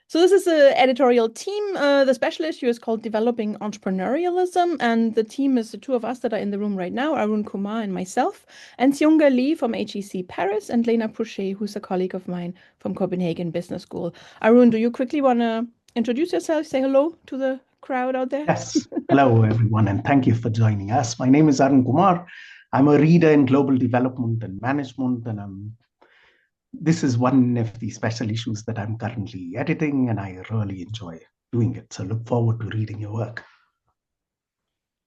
So this is an editorial team. The special issue is called Developing Entrepreneurialism, and the team is the two of us that are in the room right now, Arun Kumar and myself, and Sionga Lee from HEC Paris, and Lena Pouchet, who's a colleague of mine from Copenhagen Business School. Arun, do you quickly want to introduce yourself, say hello to the crowd out there? Yes. Hello, everyone, and thank you for joining us. My name is Arun Kumar. I'm a reader in global development and management, and this is one of the special issues that I'm currently editing, and I really enjoy doing it. So look forward to reading your work.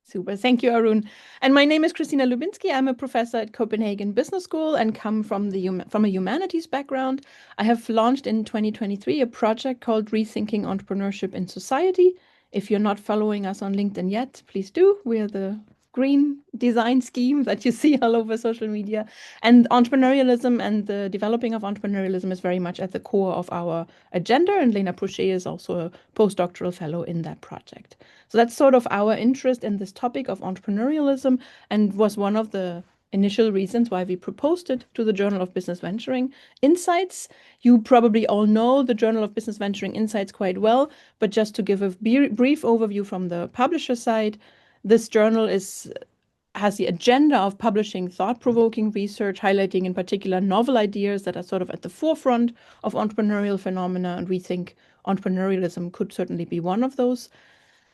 Super. Thank you, Arun. And my name is Christina Lubinski. I'm a professor at Copenhagen Business School and come from a humanities background. I have launched in 2023 a project called Rethinking Entrepreneurship in Society. If you're not following us on LinkedIn yet, please do. We're the green design scheme that you see all over social media. And entrepreneurialism and the developing of entrepreneurialism is very much at the core of our agenda. And Lena Pouchet is also a postdoctoral fellow in that project. So that's sort of our interest in this topic of entrepreneurialism, and was one of the initial reasons why we proposed it to the Journal of Business Venturing Insights. You probably all know the Journal of Business Venturing Insights quite well, but just to give a brief overview from the publisher side, this journal has the agenda of publishing thought-provoking research, highlighting in particular novel ideas that are sort of at the forefront of entrepreneurial phenomena, and we think entrepreneurialism could certainly be one of those.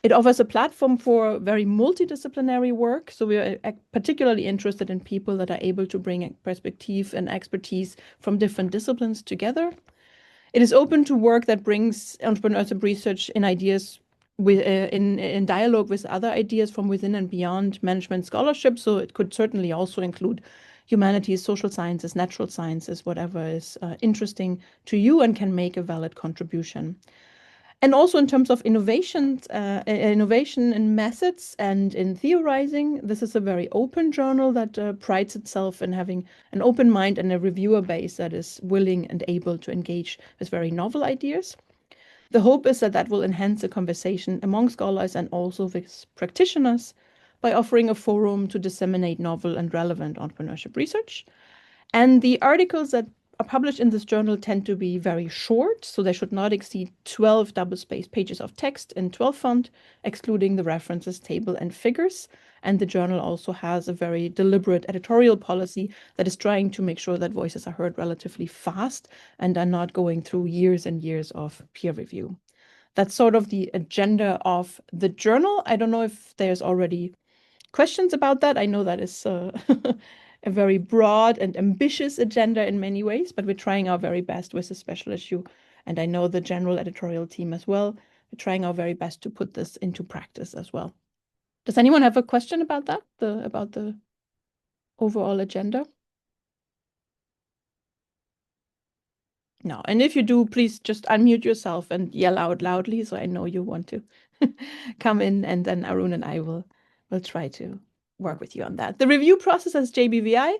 It offers a platform for very multidisciplinary work. So we are particularly interested in people that are able to bring perspective and expertise from different disciplines together. It is open to work that brings entrepreneurship research in ideas in dialogue with other ideas from within and beyond management scholarship. So it could certainly also include humanities, social sciences, natural sciences, whatever is interesting to you and can make a valid contribution. And also in terms of innovation in methods and in theorizing, this is a very open journal that prides itself in having an open mind and a reviewer base that is willing and able to engage with very novel ideas. The hope is that that will enhance the conversation among scholars and also with practitioners by offering a forum to disseminate novel and relevant entrepreneurship research. And the articles that are published in this journal tend to be very short, so they should not exceed 12 double-spaced pages of text in 12 font, excluding the references, table, and figures. And the journal also has a very deliberate editorial policy that is trying to make sure that voices are heard relatively fast and are not going through years and years of peer review. That's sort of the agenda of the journal. I don't know if there's already questions about that. I know that is a very broad and ambitious agenda in many ways, but we're trying our very best with the special issue. And I know the general editorial team as well. We're trying our very best to put this into practice as well. Does anyone have a question about that, about the overall agenda? No. And if you do, please just unmute yourself and yell out loudly so I know you want to come in, and then Arun and I will try to work with you on that. The review process as JBVI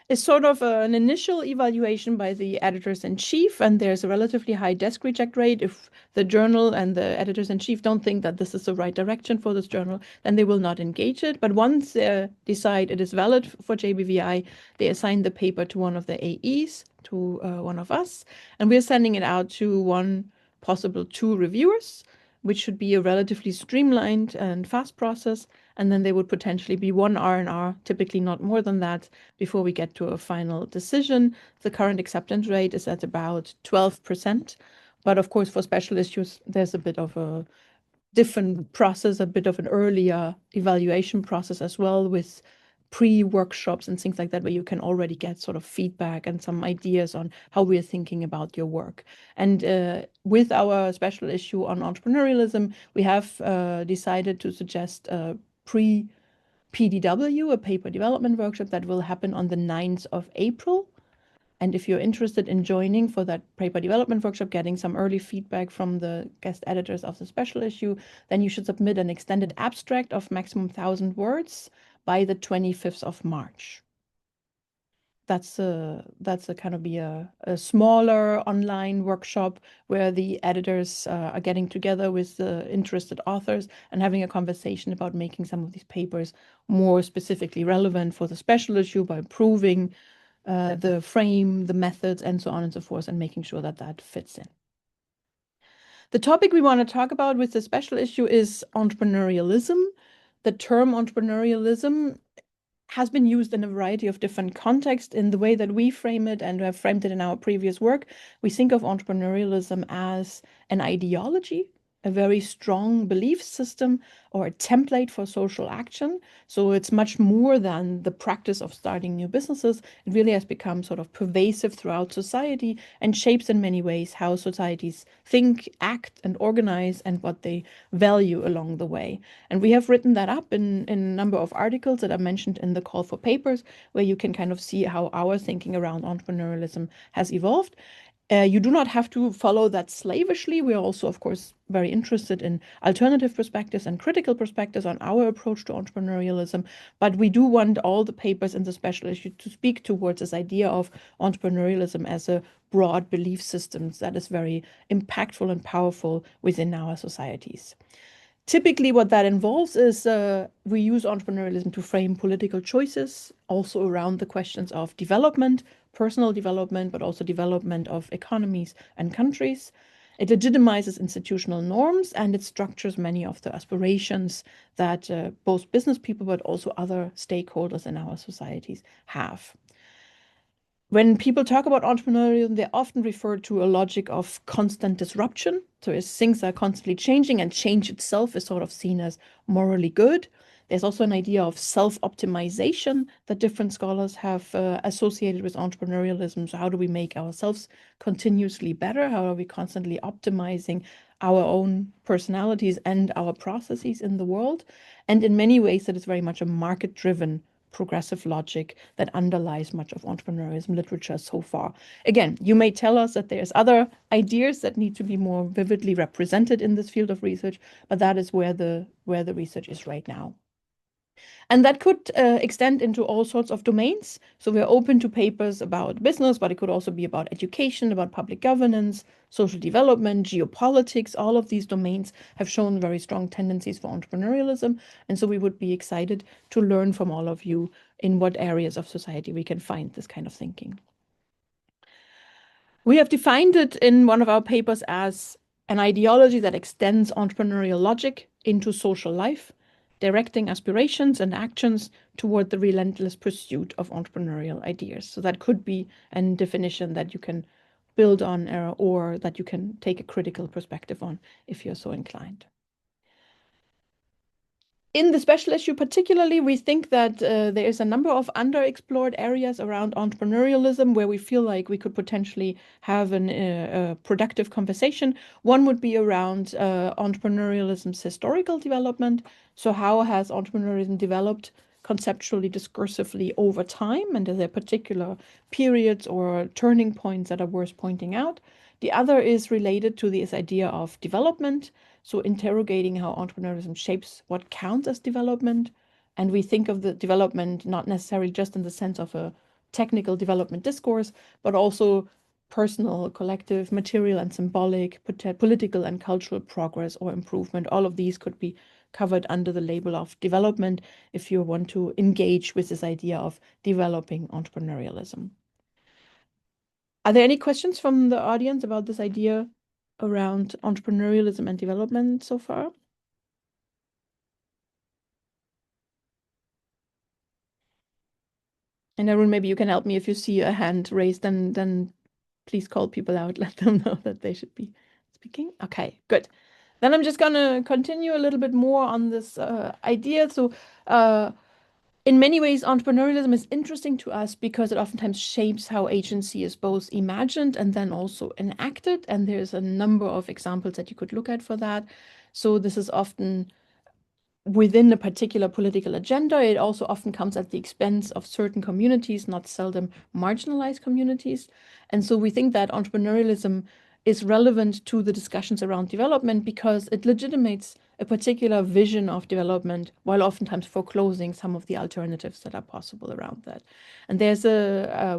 is sort of an initial evaluation by the editors-in-chief, and there's a relatively high desk reject rate. If the journal and the editors-in-chief don't think that this is the right direction for this journal, then they will not engage it. But once they decide it is valid for JBVI, they assign the paper to one of the AEs, to one of us, and we're sending it out to one, possible two reviewers, which should be a relatively streamlined and fast process. And then there would potentially be one R&R, typically not more than that, before we get to a final decision. The current acceptance rate is at about 12%. But of course, for special issues, there's a bit of a different process, a bit of an earlier evaluation process as well, with pre-workshops and things like that, where you can already get sort of feedback and some ideas on how we're thinking about your work. And with our special issue on entrepreneurialism, we have decided to suggest a pre-PDW, a paper development workshop that will happen on the 9th of April. And if you're interested in joining for that paper development workshop, getting some early feedback from the guest editors of the special issue, then you should submit an extended abstract of maximum 1,000 words by the 25th of March. That's a kind of be a smaller online workshop where the editors are getting together with the interested authors and having a conversation about making some of these papers more specifically relevant for the special issue by improving the frame, the methods, and so on and so forth, and making sure that that fits in. The topic we want to talk about with the special issue is entrepreneurialism. The term entrepreneurialism has been used in a variety of different contexts. In the way that we frame it and have framed it in our previous work, we think of entrepreneurialism as an ideology, a very strong belief system, or a template for social action. So it's much more than the practice of starting new businesses. It really has become sort of pervasive throughout society and shapes in many ways how societies think, act, and organize, and what they value along the way. And we have written that up in a number of articles that are mentioned in the call for papers, where you can kind of see how our thinking around entrepreneurialism has evolved. You do not have to follow that slavishly. We are also, of course, very interested in alternative perspectives and critical perspectives on our approach to entrepreneurialism. But we do want all the papers in the special issue to speak towards this idea of entrepreneurialism as a broad belief system that is very impactful and powerful within our societies. Typically, what that involves is we use entrepreneurialism to frame political choices, also around the questions of development, personal development, but also development of economies and countries. It legitimizes institutional norms, and it structures many of the aspirations that both business people but also other stakeholders in our societies have. When people talk about entrepreneurialism, they often refer to a logic of constant disruption. So as things are constantly changing, and change itself is sort of seen as morally good. There's also an idea of self-optimization that different scholars have associated with entrepreneurialism. So how do we make ourselves continuously better? How are we constantly optimizing our own personalities and our processes in the world? And in many ways, that is very much a market-driven progressive logic that underlies much of entrepreneurialism literature so far. Again, you may tell us that there's other ideas that need to be more vividly represented in this field of research, but that is where the research is right now. And that could extend into all sorts of domains. So we're open to papers about business, but it could also be about education, about public governance, social development, geopolitics. All of these domains have shown very strong tendencies for entrepreneurialism. And so we would be excited to learn from all of you in what areas of society we can find this kind of thinking. We have defined it in one of our papers as an ideology that extends entrepreneurial logic into social life, directing aspirations and actions toward the relentless pursuit of entrepreneurial ideas. So that could be a definition that you can build on or that you can take a critical perspective on if you're so inclined. In the special issue particularly, we think that there is a number of underexplored areas around entrepreneurialism where we feel like we could potentially have a productive conversation. One would be around entrepreneurialism's historical development. So how has entrepreneurialism developed conceptually, discursively over time? And are there particular periods or turning points that are worth pointing out? The other is related to this idea of development. So interrogating how entrepreneurialism shapes what counts as development. And we think of the development not necessarily just in the sense of a technical development discourse, but also personal, collective, material and symbolic, political and cultural progress or improvement. All of these could be covered under the label of development if you want to engage with this idea of developing entrepreneurialism. Are there any questions from the audience about this idea around entrepreneurialism and development so far? And Arun, maybe you can help me if you see a hand raised, then please call people out, let them know that they should be speaking. Okay, good. Then I'm just going to continue a little bit more on this idea. So in many ways, entrepreneurialism is interesting to us because it oftentimes shapes how agency is both imagined and then also enacted. And there's a number of examples that you could look at for that. So this is often within a particular political agenda. It also often comes at the expense of certain communities, not seldom marginalized communities. And so we think that entrepreneurialism is relevant to the discussions around development because it legitimates a particular vision of development while oftentimes foreclosing some of the alternatives that are possible around that. And there's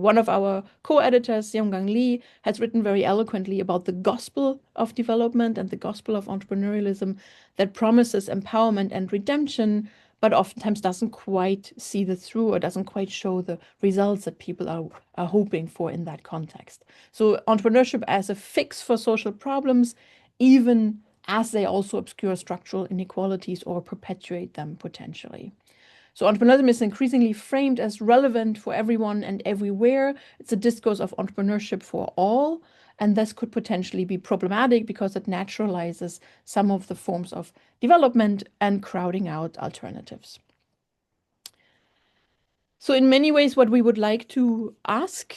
one of our co-editors, Yonggang Lee, has written very eloquently about the gospel of development and the gospel of entrepreneurialism that promises empowerment and redemption, but oftentimes doesn't quite see the through or doesn't quite show the results that people are hoping for in that context. So entrepreneurship as a fix for social problems even as they also obscure structural inequalities or perpetuate them potentially. So entrepreneurialism is increasingly framed as relevant for everyone and everywhere. It's a discourse of entrepreneurship for all, and this could potentially be problematic because it naturalizes some of the forms of development and crowding out alternatives. So in many ways, what we would like to ask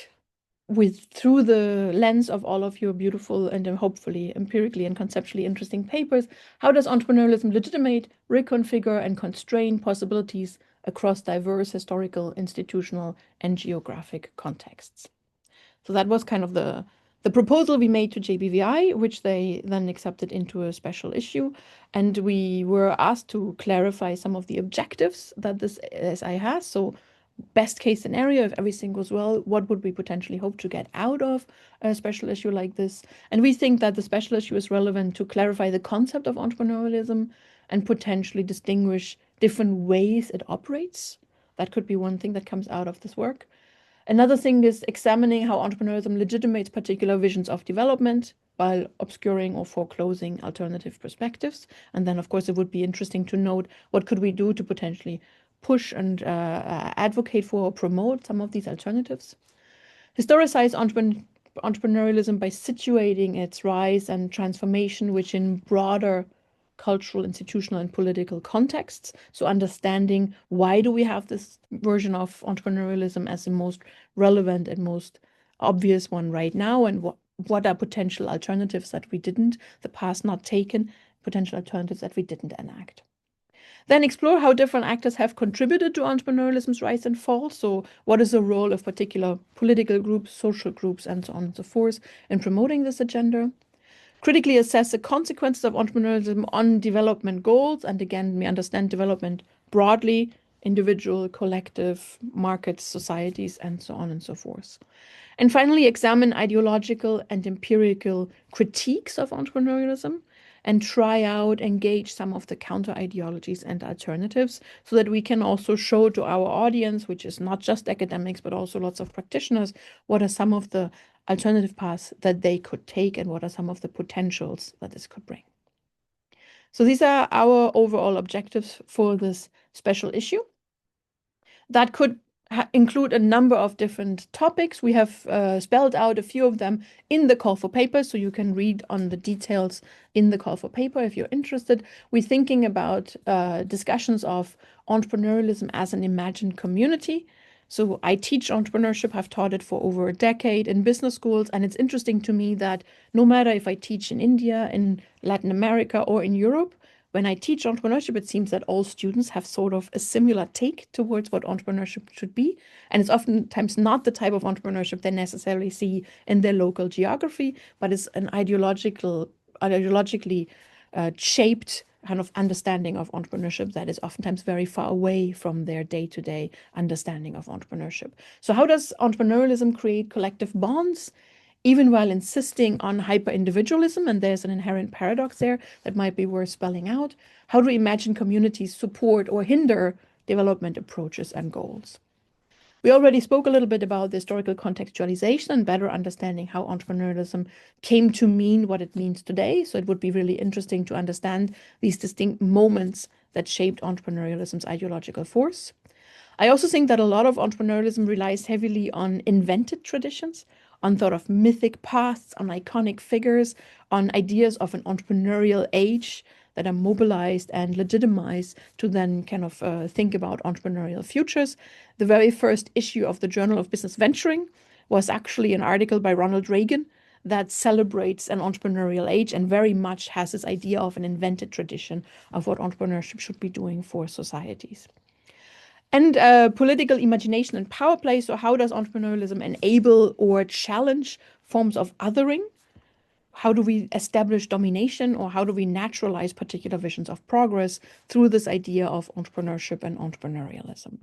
through the lens of all of your beautiful and hopefully empirically and conceptually interesting papers, how does entrepreneurialism legitimate, reconfigure, and constrain possibilities across diverse historical, institutional, and geographic contexts? So that was kind of the proposal we made to JBVI, which they then accepted into a special issue. And we were asked to clarify some of the objectives that this SI has. So best case scenario, if everything goes well, what would we potentially hope to get out of a special issue like this? And we think that the special issue is relevant to clarify the concept of entrepreneurialism and potentially distinguish different ways it operates. That could be one thing that comes out of this work. Another thing is examining how entrepreneurialism legitimates particular visions of development while obscuring or foreclosing alternative perspectives. And then, of course, it would be interesting to note what could we do to potentially push and advocate for or promote some of these alternatives. Historicize entrepreneurialism by situating its rise and transformation within broader cultural, institutional, and political contexts. So understanding why do we have this version of entrepreneurialism as the most relevant and most obvious one right now, and what are potential alternatives that we didn't, the past not taken, potential alternatives that we didn't enact. Then explore how different actors have contributed to entrepreneurialism's rise and fall. So what is the role of particular political groups, social groups, and so on and so forth in promoting this agenda? Critically assess the consequences of entrepreneurialism on development goals. And again, we understand development broadly, individual, collective, markets, societies, and so on and so forth. And finally, examine ideological and empirical critiques of entrepreneurialism and try out, engage some of the counter ideologies and alternatives so that we can also show to our audience, which is not just academics, but also lots of practitioners, what are some of the alternative paths that they could take and what are some of the potentials that this could bring. So these are our overall objectives for this special issue. That could include a number of different topics. We have spelled out a few of them in the call for paper, so you can read on the details in the call for paper if you're interested. We're thinking about discussions of entrepreneurialism as an imagined community. So I teach entrepreneurship, I've taught it for over a decade in business schools, and it's interesting to me that no matter if I teach in India, in Latin America, or in Europe, when I teach entrepreneurship, it seems that all students have sort of a similar take towards what entrepreneurship should be. And it's oftentimes not the type of entrepreneurship they necessarily see in their local geography, but it's an ideologically shaped kind of understanding of entrepreneurship that is oftentimes very far away from their day-to-day understanding of entrepreneurship. So how does entrepreneurialism create collective bonds, even while insisting on hyper-individualism? And there's an inherent paradox there that might be worth spelling out. How do we imagine communities support or hinder development approaches and goals? We already spoke a little bit about the historical contextualization and better understanding how entrepreneurialism came to mean what it means today. So it would be really interesting to understand these distinct moments that shaped entrepreneurialism's ideological force. I also think that a lot of entrepreneurialism relies heavily on invented traditions, on sort of mythic paths, on iconic figures, on ideas of an entrepreneurial age that are mobilized and legitimized to then kind of think about entrepreneurial futures. The very first issue of the Journal of Business Venturing was actually an article by Ronald Reagan that celebrates an entrepreneurial age and very much has this idea of an invented tradition of what entrepreneurship should be doing for societies. And political imagination and power play. So how does entrepreneurialism enable or challenge forms of othering? How do we establish domination, or how do we naturalize particular visions of progress through this idea of entrepreneurship and entrepreneurialism?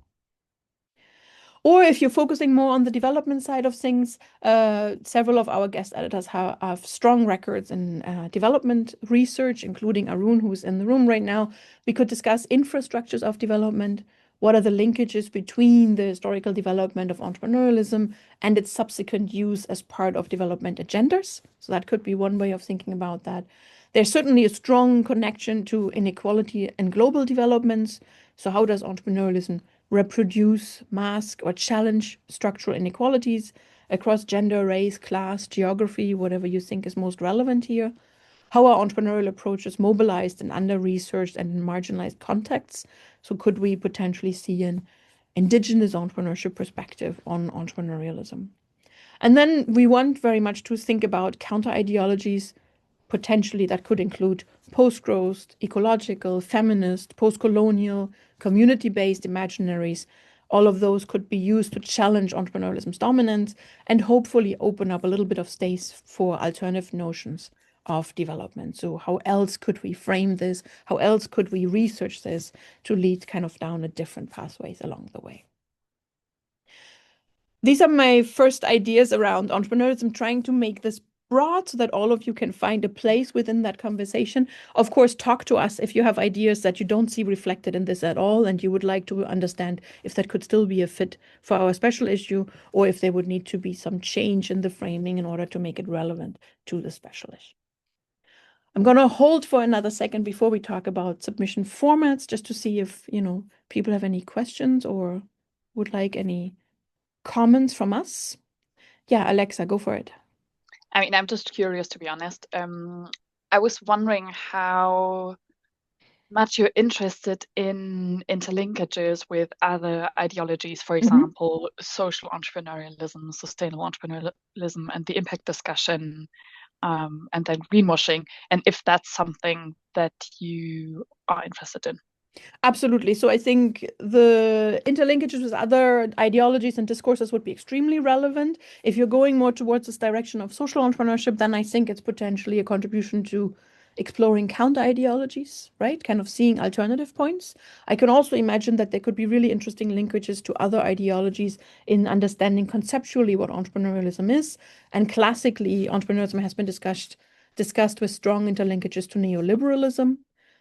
Or if you're focusing more on the development side of things, several of our guest editors have strong records in development research, including Arun, who's in the room right now. We could discuss infrastructures of development. What are the linkages between the historical development of entrepreneurialism and its subsequent use as part of development agendas? So that could be one way of thinking about that. There's certainly a strong connection to inequality and global developments. So how does entrepreneurialism reproduce, mask, or challenge structural inequalities across gender, race, class, geography, whatever you think is most relevant here? How are entrepreneurial approaches mobilized in under-researched and marginalized contexts? So could we potentially see an indigenous entrepreneurship perspective on entrepreneurialism? And then we want very much to think about counter-ideologies. Potentially that could include post-growth, ecological, feminist, post-colonial, community-based imaginaries. All of those could be used to challenge entrepreneurialism's dominance and hopefully open up a little bit of space for alternative notions of development. So how else could we frame this? How else could we research this to lead kind of down a different pathways along the way? These are my first ideas around entrepreneurialism, trying to make this broad so that all of you can find a place within that conversation. Of course, talk to us if you have ideas that you don't see reflected in this at all and you would like to understand if that could still be a fit for our special issue or if there would need to be some change in the framing in order to make it relevant to the special issue. I'm going to hold for another second before we talk about submission formats, just to see if, people have any questions or would like any comments from us. Yeah, Alexa, go for it. I mean, I'm just curious, to be honest. I was wondering how much you're interested in interlinkages with other ideologies, for example, social entrepreneurialism, sustainable entrepreneurialism, and the impact discussion, and then greenwashing, and if that's something that you are interested in. Absolutely. So I think the interlinkages with other ideologies and discourses would be extremely relevant. If you're going more towards this direction of social entrepreneurship, then I think it's potentially a contribution to exploring counter ideologies, right? Kind of seeing alternative points. I can also imagine that there could be really interesting linkages to other ideologies in understanding conceptually what entrepreneurialism is. And classically, entrepreneurialism has been discussed with strong interlinkages to neoliberalism.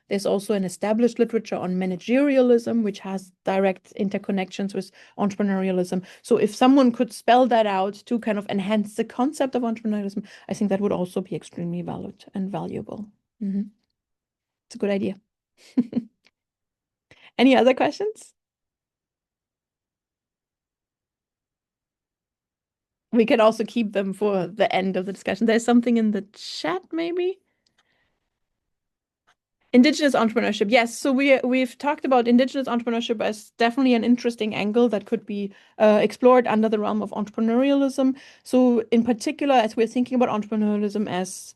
There's also an established literature on managerialism, which has direct interconnections with entrepreneurialism. So if someone could spell that out to kind of enhance the concept of entrepreneurialism, I think that would also be extremely valid and valuable. It's a good idea. Any other questions? We can also keep them for the end of the discussion. There's something in the chat, maybe? Indigenous entrepreneurship, yes. So we've talked about indigenous entrepreneurship as definitely an interesting angle that could be explored under the realm of entrepreneurialism. So in particular, as we're thinking about entrepreneurialism as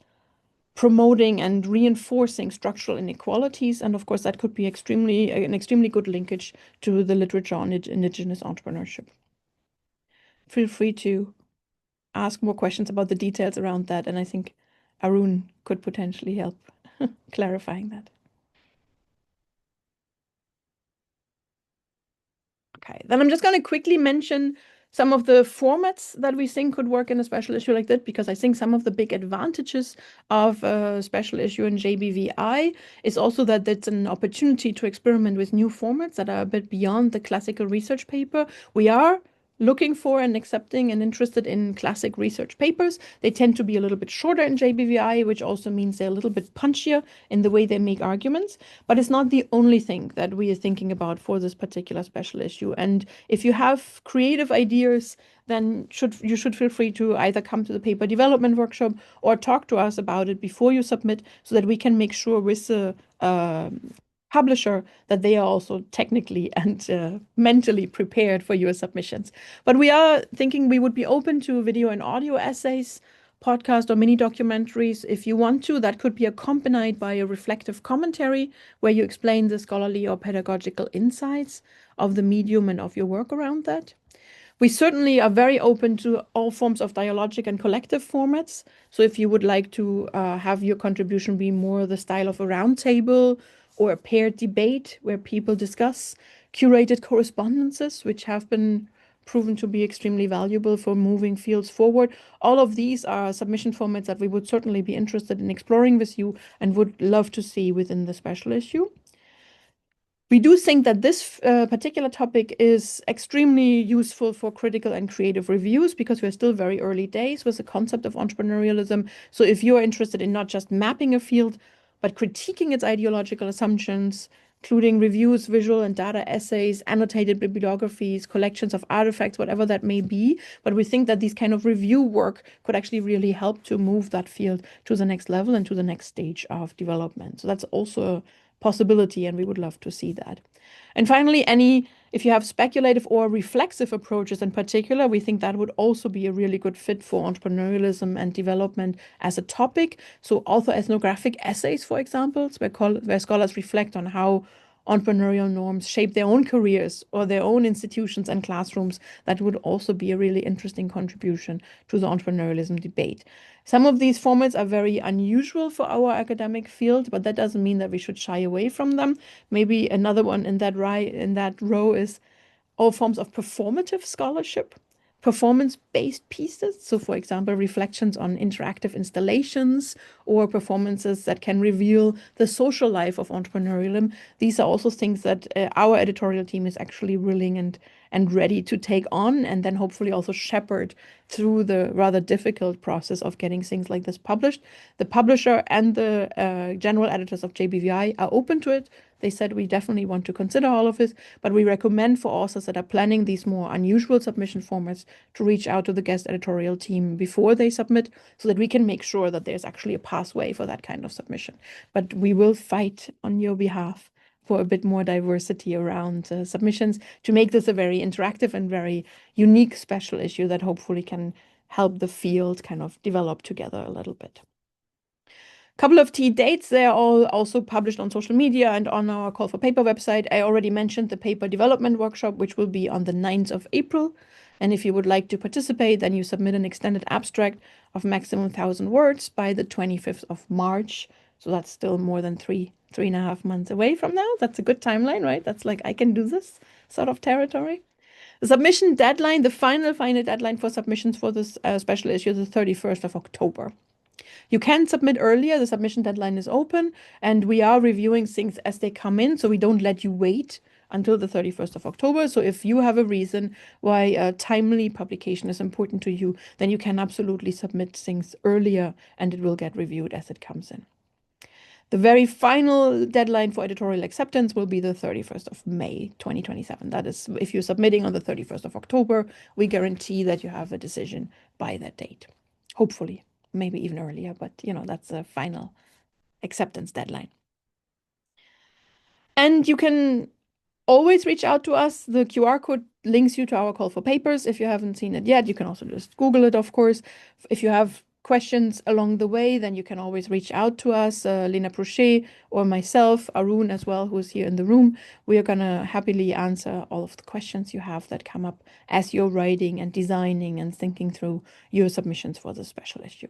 promoting and reinforcing structural inequalities, and of course that could be an extremely good linkage to the literature on indigenous entrepreneurship. Feel free to ask more questions about the details around that, and I think Arun could potentially help clarifying that. Okay, then I'm just going to quickly mention some of the formats that we think could work in a special issue like that, because I think some of the big advantages of a special issue in JBVI is also that it's an opportunity to experiment with new formats that are a bit beyond the classical research paper. We are looking for and accepting and interested in classic research papers. They tend to be a little bit shorter in JBVI, which also means they're a little bit punchier in the way they make arguments. But it's not the only thing that we are thinking about for this particular special issue. And if you have creative ideas, then you should feel free to either come to the paper development workshop or talk to us about it before you submit, so that we can make sure with the publisher that they are also technically and mentally prepared for your submissions. But we are thinking we would be open to video and audio essays, podcast or mini documentaries if you want to. That could be accompanied by a reflective commentary where you explain the scholarly or pedagogical insights of the medium and of your work around that. We certainly are very open to all forms of dialogic and collective formats. So if you would like to have your contribution be more the style of a roundtable or a paired debate where people discuss curated correspondences, which have been proven to be extremely valuable for moving fields forward. All of these are submission formats that we would certainly be interested in exploring with you and would love to see within the special issue. We do think that this particular topic is extremely useful for critical and creative reviews because we're still very early days with the concept of entrepreneurialism. So if you're interested in not just mapping a field, but critiquing its ideological assumptions, including reviews, visual and data essays, annotated bibliographies, collections of artifacts, whatever that may be. But we think that these kind of review work could actually really help to move that field to the next level and to the next stage of development. So that's also a possibility, and we would love to see that. And finally, if you have speculative or reflexive approaches in particular, we think that would also be a really good fit for entrepreneurialism and development as a topic. So author-ethnographic essays, for example, where scholars reflect on how entrepreneurial norms shape their own careers or their own institutions and classrooms, that would also be a really interesting contribution to the entrepreneurialism debate. Some of these formats are very unusual for our academic field, but that doesn't mean that we should shy away from them. Maybe another one in that row is all forms of performative scholarship, performance-based pieces. So, for example, reflections on interactive installations or performances that can reveal the social life of entrepreneurialism. These are also things that our editorial team is actually willing and ready to take on, and then hopefully also shepherd through the rather difficult process of getting things like this published. The publisher and the general editors of JBVI are open to it. They said we definitely want to consider all of this, but we recommend for authors that are planning these more unusual submission formats to reach out to the guest editorial team before they submit so that we can make sure that there's actually a pathway for that kind of submission. But we will fight on your behalf for a bit more diversity around submissions to make this a very interactive and very unique special issue that hopefully can help the field kind of develop together a little bit. Couple of key dates, they are all also published on social media and on our Call for Paper website. I already mentioned the paper development workshop, which will be on the 9th of April. And if you would like to participate, then you submit an extended abstract of maximum 1,000 words by the 25th of March. So that's still more than three and a half months away from now. That's a good timeline, right? That's like, I can do this sort of territory. The submission deadline, the final deadline for submissions for this special issue is the 31st of October. You can submit earlier. The submission deadline is open, and we are reviewing things as they come in, so we don't let you wait until the 31st of October. So if you have a reason why timely publication is important to you, then you can absolutely submit things earlier, and it will get reviewed as it comes in. The very final deadline for editorial acceptance will be the 31st of May 2027. That is, if you're submitting on the 31st of October, we guarantee that you have a decision by that date. Hopefully. Maybe even earlier, but that's a final acceptance deadline. And you can always reach out to us. The QR code links you to our call for papers. If you haven't seen it yet, you can also just Google it, of course. If you have questions along the way, then you can always reach out to us, Lena Prochet or myself, Arun as well, who's here in the room. We are going to happily answer all of the questions you have that come up as you're writing and designing and thinking through your submissions for the special issue.